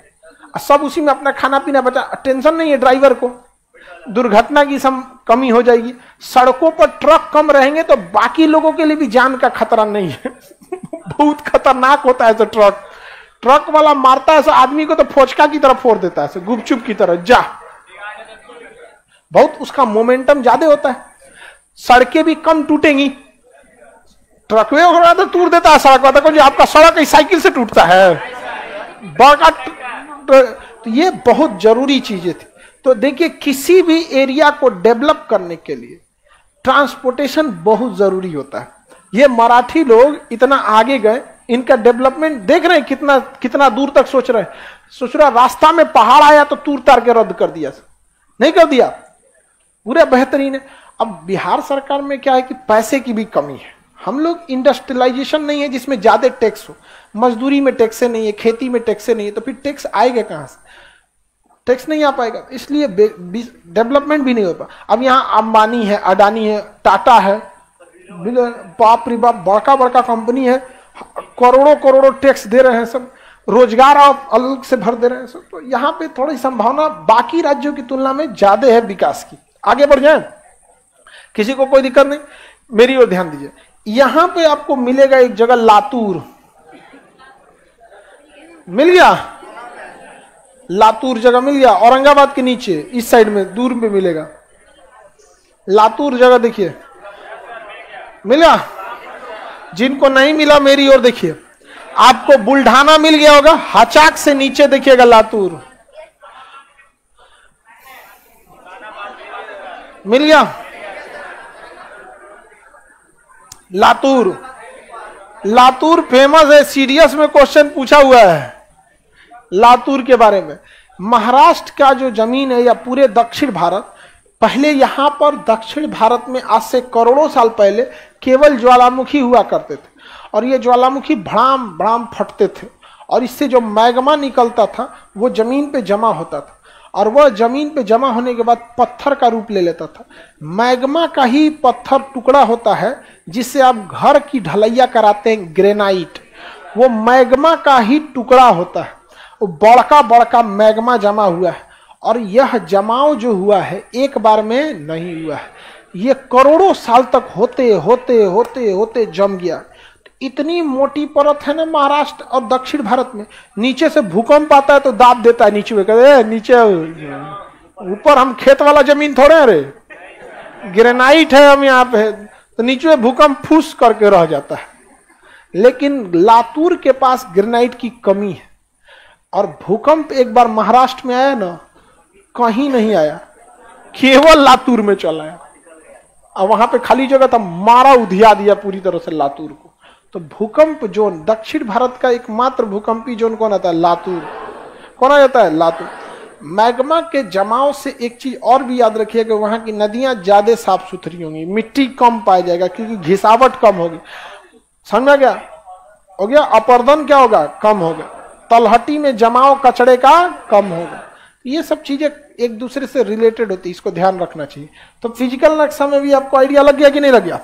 सब उसी में अपना खाना पीना बचा, टेंशन नहीं है ड्राइवर को, दुर्घटना की कमी हो जाएगी। सड़कों पर ट्रक कम रहेंगे तो बाकी लोगों के लिए भी जान का खतरा नहीं है। बहुत खतरनाक होता है तो ट्रक वाला मारता है आदमी को तो फोचका की तरह फोड़ देता है, गुपचुप की तरह जा, बहुत उसका मोमेंटम ज्यादा होता है। सड़कें भी कम टूटेंगी, ट्रक में तो टूट देता है सड़क वाला, जो आपका सड़क साइकिल से टूटता है बड़ा। तो ये बहुत जरूरी चीजें थी। तो देखिए, किसी भी एरिया को डेवलप करने के लिए ट्रांसपोर्टेशन बहुत जरूरी होता है। ये मराठी लोग इतना आगे गए, इनका डेवलपमेंट देख रहे हैं, कितना कितना दूर तक सोच रहे। रास्ता में पहाड़ आया तो तूर तार के रद्द कर दिया, नहीं कर दिया, पूरा बेहतरीन है। अब बिहार सरकार में क्या है कि पैसे की भी कमी है। हम लोग इंडस्ट्रियलाइजेशन नहीं है जिसमें ज्यादा टैक्स हो, मजदूरी में टैक्स नहीं है, खेती में टैक्स नहीं है, तो फिर टैक्स आएगा कहां से? टैक्स नहीं आ पाएगा, इसलिए डेवलपमेंट भी नहीं हो पाएगा। अब यहाँ अंबानी है, अडानी है, टाटा है, बाप रे बाप, बड़का बड़का कंपनी है, करोड़ों करोड़ों टैक्स दे रहे हैं, सब रोजगार आप अलग से भर दे रहे हैं सब। तो यहाँ पे थोड़ी संभावना बाकी राज्यों की तुलना में ज्यादा है विकास की। आगे बढ़ जाए, किसी को कोई दिक्कत नहीं, मेरी ओर ध्यान दीजिए। यहां पे आपको मिलेगा एक जगह लातूर, मिल गया, लातूर जगह मिल गया, औरंगाबाद के नीचे इस साइड में दूर में मिलेगा लातूर जगह, देखिए मिला। जिनको नहीं मिला मेरी ओर देखिए, आपको बुल्ढाना मिल गया होगा, हचाक से नीचे देखिएगा लातूर मिल गया। लातूर, लातूर फेमस है, सीडीएस में क्वेश्चन पूछा हुआ है लातूर के बारे में। महाराष्ट्र का जो जमीन है या पूरे दक्षिण भारत, पहले यहां पर दक्षिण भारत में आज से करोड़ों साल पहले केवल ज्वालामुखी हुआ करते थे, और ये ज्वालामुखी भड़ाम भड़ाम फटते थे, और इससे जो मैग्मा निकलता था वो जमीन पे जमा होता था, और वह जमीन पे जमा होने के बाद पत्थर का रूप ले लेता था। मैग्मा का ही पत्थर टुकड़ा होता है जिससे आप घर की ढलैया कराते हैं, ग्रेनाइट, वो मैग्मा का ही टुकड़ा होता है। वो बड़का बड़का मैग्मा जमा हुआ है, और यह जमाव जो हुआ है एक बार में नहीं हुआ है, ये करोड़ों साल तक होते होते होते होते जम गया। इतनी मोटी परत है ना महाराष्ट्र और दक्षिण भारत में, नीचे से भूकंप आता है तो दाब देता है नीचे, कहते नीचे, ऊपर हम खेत वाला जमीन थोड़े, अरे ग्रेनाइट है हम यहाँ पे, तो नीचे भूकंप फूस करके रह जाता है। लेकिन लातूर के पास ग्रेनाइट की कमी है, और भूकंप एक बार महाराष्ट्र में आया ना, कहीं नहीं आया, केवल लातूर में चला आया, और वहां पे खाली जगह था, मारा उधिया दिया पूरी तरह से लातूर को। तो भूकंप जोन, दक्षिण भारत का एकमात्र भूकंपी जोन कौन आता है? लातूर। कौन आ जाता है? लातूर। मैग्मा के जमाव से एक चीज और भी याद रखिए कि वहां की नदियां ज्यादा साफ सुथरी होंगी, मिट्टी कम पाया जाएगा क्योंकि घिसावट कम होगी। समझ में गया? हो गया। अपर्दन क्या होगा? कम होगा। तलहटी में जमाव कचड़े का कम होगा। ये सब चीजें एक दूसरे से रिलेटेड होती है, इसको ध्यान रखना चाहिए। तो फिजिकल नक्शा में भी आपको आइडिया लग गया कि नहीं लग गया?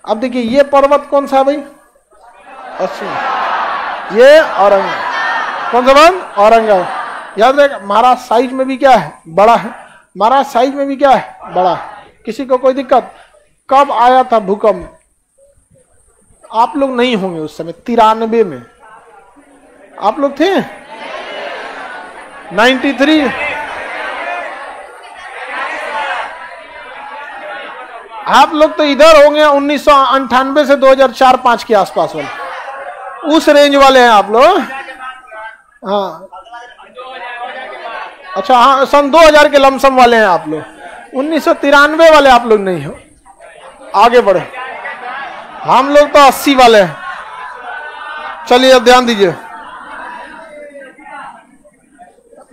अब देखिए ये पर्वत कौन सा है भाई? अच्छा, ये औरंगाबाद। कौन सा बन? औरंगाबाद। याद रखेगा, महाराष्ट्र साइज में भी क्या है? बड़ा है। महाराष्ट्र साइज में भी क्या है? बड़ा है। किसी को कोई दिक्कत? कब आया था भूकंप? आप लोग नहीं होंगे उस समय, 93 में आप लोग थे? 93 आप लोग तो इधर होंगे 1998 से 2004-5 के आसपास वाले, उस रेंज वाले हैं आप लोग। हाँ अच्छा, हाँ सन 2000 के लमसम वाले हैं आप लोग, 1993 वाले आप लोग नहीं हो। आगे बढ़े, हम लोग तो 80 वाले हैं। चलिए अब ध्यान दीजिए,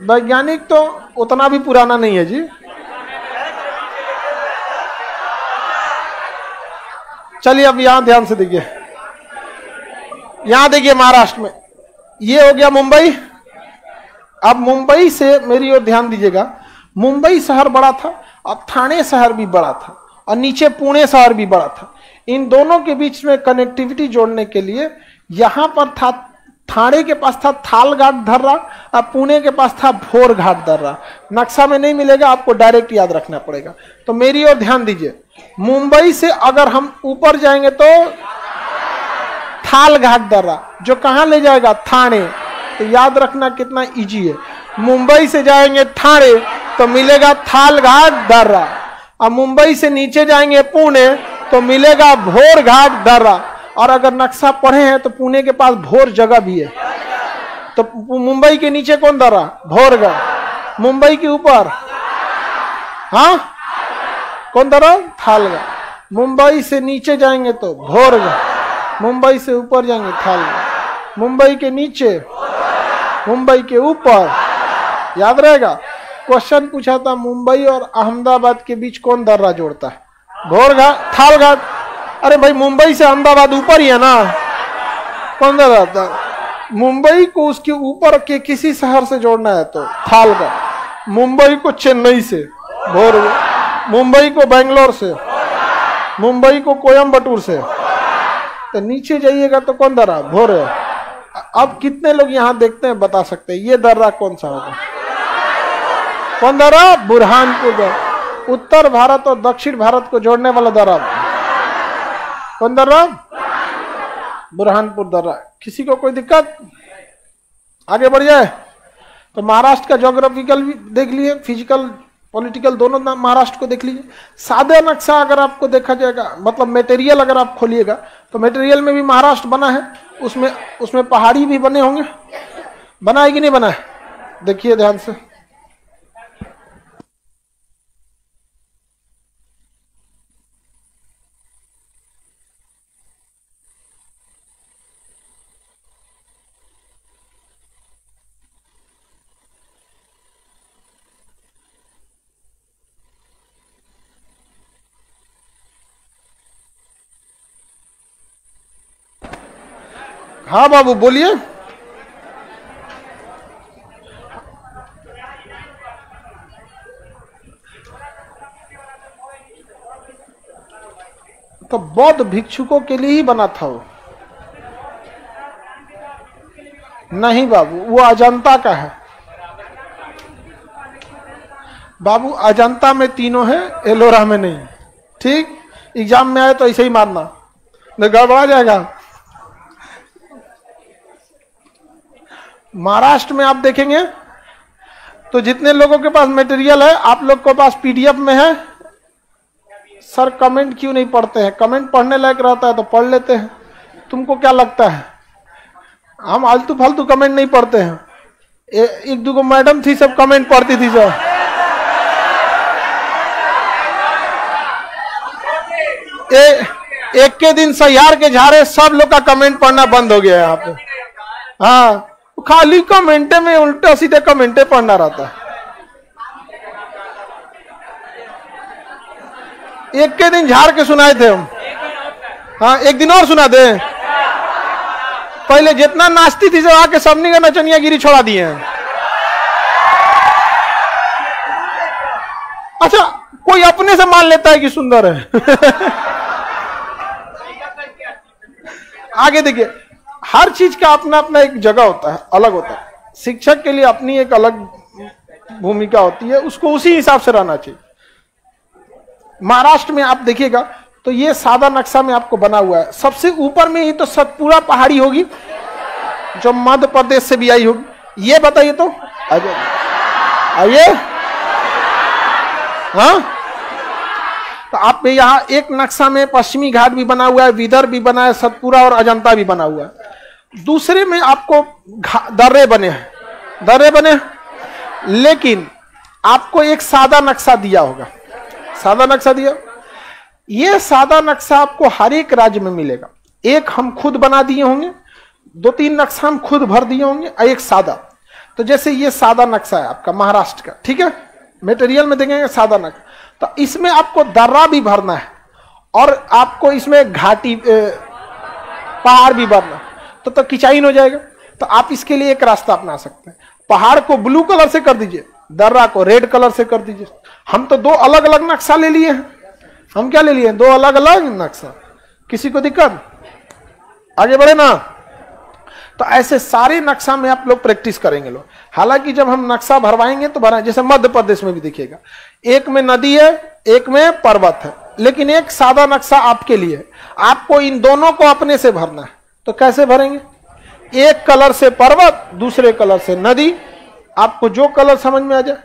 वैज्ञानिक तो उतना भी पुराना नहीं है जी। चलिए अब यहां ध्यान से देखिए, यहां देखिए महाराष्ट्र में ये हो गया मुंबई। अब मुंबई से मेरी ओर ध्यान दीजिएगा, मुंबई शहर बड़ा था और ठाणे शहर भी बड़ा था और नीचे पुणे शहर भी बड़ा था। इन दोनों के बीच में कनेक्टिविटी जोड़ने के लिए यहां पर था, ठाणे के पास था थाल घाट दर्रा और पुणे के पास था भोर घाट दर्रा। नक्शा में नहीं मिलेगा, आपको डायरेक्ट याद रखना पड़ेगा। तो मेरी ओर ध्यान दीजिए, मुंबई से अगर हम ऊपर जाएंगे तो थाल घाट दर्रा, जो कहां ले जाएगा, ठाणे। तो याद रखना कितना इजी है, मुंबई से जाएंगे ठाणे तो मिलेगा थाल घाट दर्रा, और मुंबई से नीचे जाएंगे पुणे तो मिलेगा भोर घाट दर्रा। और अगर नक्शा पढ़े हैं तो पुणे के पास भोर जगह भी है। तो मुंबई के नीचे कौन दर्रा, भोर घाट। मुंबई के ऊपर हाँ कौन दर्रा, थाल घाट। मुंबई से नीचे जाएंगे तो भोर घाट, मुंबई से ऊपर जाएंगे थाल घाट, मुंबई के नीचे, मुंबई के ऊपर। याद रहेगा, क्वेश्चन पूछा था मुंबई और अहमदाबाद के बीच कौन दर्रा जोड़ता है, भोर घाट, थाल घाट। अरे भाई मुंबई से अहमदाबाद ऊपर ही है ना, कौन दर्रा था? मुंबई को उसके ऊपर के किसी शहर से जोड़ना है तो थाल घाट, मुंबई को चेन्नई से भोर घाट, मुंबई को बेंगलोर से, मुंबई को कोयम्बटूर से। तो नीचे जाइएगा तो कौन दर्रा, भोर घाट। अब कितने लोग यहाँ देखते हैं बता सकते हैं ये दर्रा कौन सा होगा, कौन दर्रा, बुरहानपुर दर्रा। उत्तर भारत और दक्षिण भारत को जोड़ने वाला दर्रा कौन दर्रा, बुरहानपुर दर्रा। किसी को कोई दिक्कत? आगे बढ़ जाए तो महाराष्ट्र का ज्योग्राफिकल भी देख लिए, फिजिकल पॉलिटिकल दोनों महाराष्ट्र को देख लीजिए। सादे नक्शा अगर आपको देखा जाएगा, मतलब मटेरियल अगर आप खोलिएगा तो मटेरियल में भी महाराष्ट्र बना है, उसमें पहाड़ी भी बने होंगे, बना है कि नहीं बना है, देखिए ध्यान से। हाँ बाबू बोलिए। तो बौद्ध भिक्षुकों के लिए ही बना था वो, नहीं बाबू, वो अजंता का है बाबू। अजंता में तीनों है, एलोरा में नहीं। ठीक, एग्जाम में आए तो ऐसे ही मारना, नहीं गड़बड़ा जाएगा। महाराष्ट्र में आप देखेंगे तो जितने लोगों के पास मटेरियल है, आप लोग के पास पीडीएफ में है। सर कमेंट क्यों नहीं पढ़ते हैं? कमेंट पढ़ने लायक रहता है तो पढ़ लेते हैं। तुमको क्या लगता है हम आलतू फालतू कमेंट नहीं पढ़ते हैं? एक दो मैडम थी, सब कमेंट पढ़ती थी सर। एक के दिन सहियार के झारे सब लोग का कमेंट पढ़ना बंद हो गया है यहाँ पे। हाँ, खाली कमेंटे में उल्टा सीधे कमेंटे पढ़ना रहता है। एक के दिन झाड़ के सुनाए थे हम। हाँ, एक दिन और सुना दे। पहले जितना नाचती थी सब आके सबनी का नचनिया गिरी छोड़ा दिए हैं। अच्छा, कोई अपने से मान लेता है कि सुंदर है। आगे देखिए, हर चीज का अपना अपना एक जगह होता है, अलग होता है। शिक्षक के लिए अपनी एक अलग भूमिका होती है, उसको उसी हिसाब से रहना चाहिए। महाराष्ट्र में आप देखिएगा तो ये सादा नक्शा में आपको बना हुआ है। सबसे ऊपर में ही तो सतपुड़ा पहाड़ी होगी जो मध्य प्रदेश से भी आई होगी। ये बताइए तो, आइए। हाँ, तो आप यहाँ एक नक्शा में पश्चिमी घाट भी बना हुआ है, विदर्भ भी बना है, सतपुरा और अजंता भी बना हुआ है। दूसरे में आपको दर्रे बने हैं, दर्रे बने, लेकिन आपको एक सादा नक्शा दिया होगा, सादा नक्शा दिया। ये सादा नक्शा आपको हर एक राज्य में मिलेगा। एक हम खुद बना दिए होंगे, 2-3 नक्शा हम खुद भर दिए होंगे और एक सादा। तो जैसे ये सादा नक्शा है आपका महाराष्ट्र का, ठीक है, मटेरियल में देखेंगे सादा नक्शा, तो इसमें आपको दर्रा भी भरना है और आपको इसमें घाटी पहाड़ भी भरना, तो खिंचाइन हो जाएगा। तो आप इसके लिए एक रास्ता अपना सकते हैं, पहाड़ को ब्लू कलर से कर दीजिए, दर्रा को रेड कलर से कर दीजिए। हम तो 2 अलग अलग नक्शा ले लिए हैं। हम क्या ले लिए हैं? 2 अलग अलग नक्शा। किसी को दिक्कत? आगे बढ़े ना। तो ऐसे सारे नक्शा में आप लोग प्रैक्टिस करेंगे लोग। हालांकि जब हम नक्शा भरवाएंगे तो भरा, जैसे मध्य प्रदेश में भी देखिएगा, एक में नदी है, एक में पर्वत है, लेकिन एक सादा नक्शा आपके लिए। आपको इन दोनों को अपने से भरना है। तो कैसे भरेंगे? एक कलर से पर्वत, दूसरे कलर से नदी, आपको जो कलर समझ में आ जाए,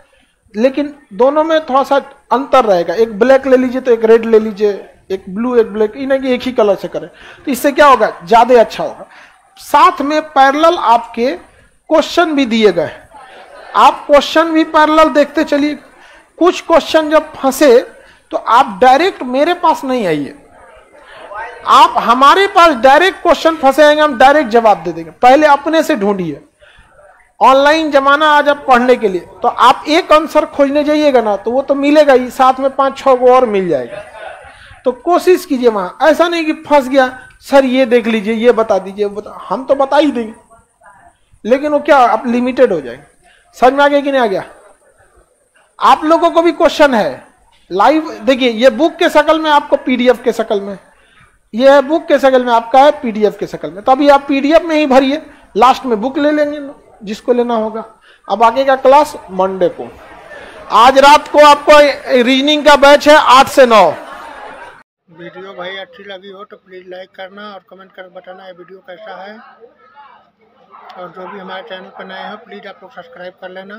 लेकिन दोनों में थोड़ा सा अंतर रहेगा। एक ब्लैक ले लीजिए तो एक रेड ले लीजिए, एक ब्लू एक ब्लैक, इन्हें एक ही कलर से करें तो इससे क्या होगा? ज्यादा अच्छा होगा। साथ में पैरेलल आपके क्वेश्चन भी दिए गए, आप क्वेश्चन भी पैरेलल देखते चलिए। कुछ क्वेश्चन जब फंसे तो आप डायरेक्ट मेरे पास नहीं आइए, आप हमारे पास डायरेक्ट क्वेश्चन फंसे आएंगे, हम डायरेक्ट जवाब दे देंगे। पहले अपने से ढूंढिए। ऑनलाइन जमाना आज अब पढ़ने के लिए, तो आप एक आंसर खोजने जाइएगा ना तो वो तो मिलेगा ही, साथ में 5-6 को और मिल जाएगा। तो कोशिश कीजिए वहां, ऐसा नहीं कि फंस गया सर ये देख लीजिए, ये बता दीजिए, हम तो बता ही देंगे, लेकिन वो क्या आप लिमिटेड हो जाएंगे। समझ में आ गया कि नहीं आ गया? आप लोगों को भी क्वेश्चन है लाइव, देखिए ये बुक के शक्ल में, आपको पीडीएफ के शक्ल में, ये है बुक के शक्ल में, आपका है पीडीएफ के शक्ल में। तो अभी आप पीडीएफ में ही भरिए, लास्ट में बुक ले लेंगे जिसको लेना होगा। अब आगे का क्लास मंडे को, आज रात को आपको रीजनिंग का बैच है 8 से 9। वीडियो भाई अच्छी लगी हो तो प्लीज़ लाइक करना और कमेंट कर बताना ये वीडियो कैसा है। और जो भी हमारे चैनल पर नए हो प्लीज़ आप लोग सब्सक्राइब कर लेना।